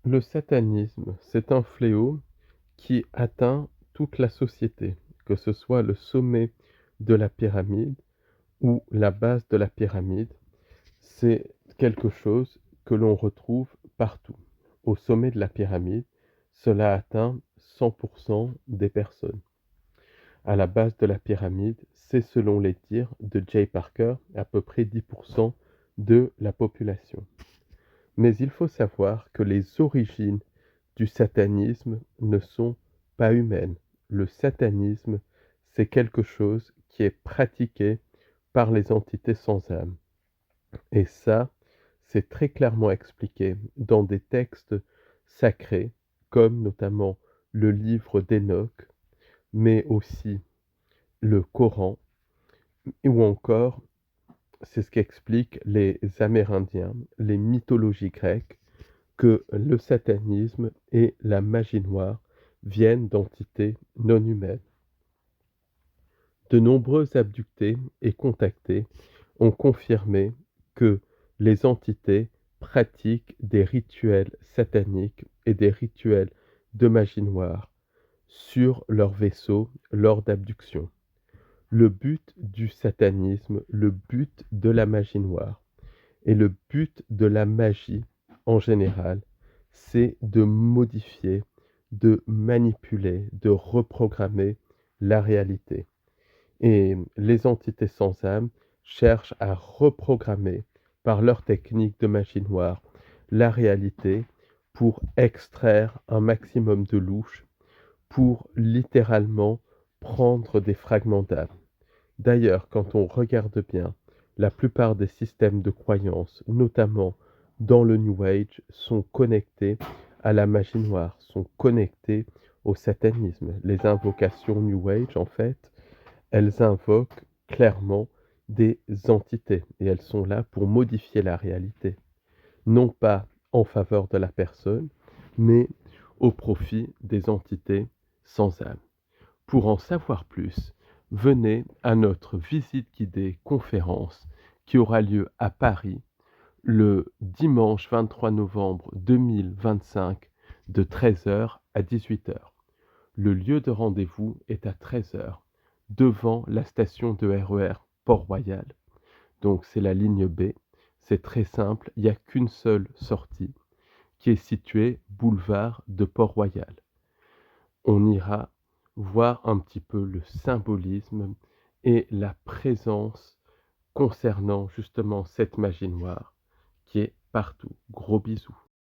Le satanisme, c'est un fléau qui atteint toute la société, que ce soit le sommet de la pyramide ou la base de la pyramide. C'est quelque chose que l'on retrouve partout. Au sommet de la pyramide, cela atteint 100% des personnes. À la base de la pyramide, c'est selon les dires de Jay Parker, à peu près 10% de la population. Mais il faut savoir que les origines du satanisme ne sont pas humaines. Le satanisme, c'est quelque chose qui est pratiqué par les entités sans âme. Et ça, c'est très clairement expliqué dans des textes sacrés, comme notamment le livre d'Enoch, mais aussi le Coran, ou encore, c'est ce qu'expliquent les Amérindiens, les mythologies grecques, que le satanisme et la magie noire viennent d'entités non humaines. De nombreux abductés et contactés ont confirmé que les entités pratiquent des rituels sataniques et des rituels de magie noire sur leurs vaisseaux lors d'abductions. Le but du satanisme, le but de la magie noire et le but de la magie en général, c'est de modifier, de manipuler, de reprogrammer la réalité. Et les entités sans âme cherchent à reprogrammer par leur technique de magie noire la réalité pour extraire un maximum de louche, pour littéralement prendre des fragments d'âme. D'ailleurs, quand on regarde bien, la plupart des systèmes de croyance, notamment dans le New Age, sont connectés à la magie noire, sont connectés au satanisme. Les invocations New Age, en fait, elles invoquent clairement des entités et elles sont là pour modifier la réalité, non pas en faveur de la personne, mais au profit des entités sans âme. Pour en savoir plus, venez à notre visite guidée conférence qui aura lieu à Paris le dimanche 23 novembre 2025 de 13 heures à 18 heures. Le lieu de rendez-vous est à 13 heures devant la station de RER Port-Royal. Donc c'est la ligne B. C'est très simple, il n'y a qu'une seule sortie qui est située boulevard de Port-Royal. On ira voir un petit peu le symbolisme et la présence concernant justement cette magie noire qui est partout. Gros bisous.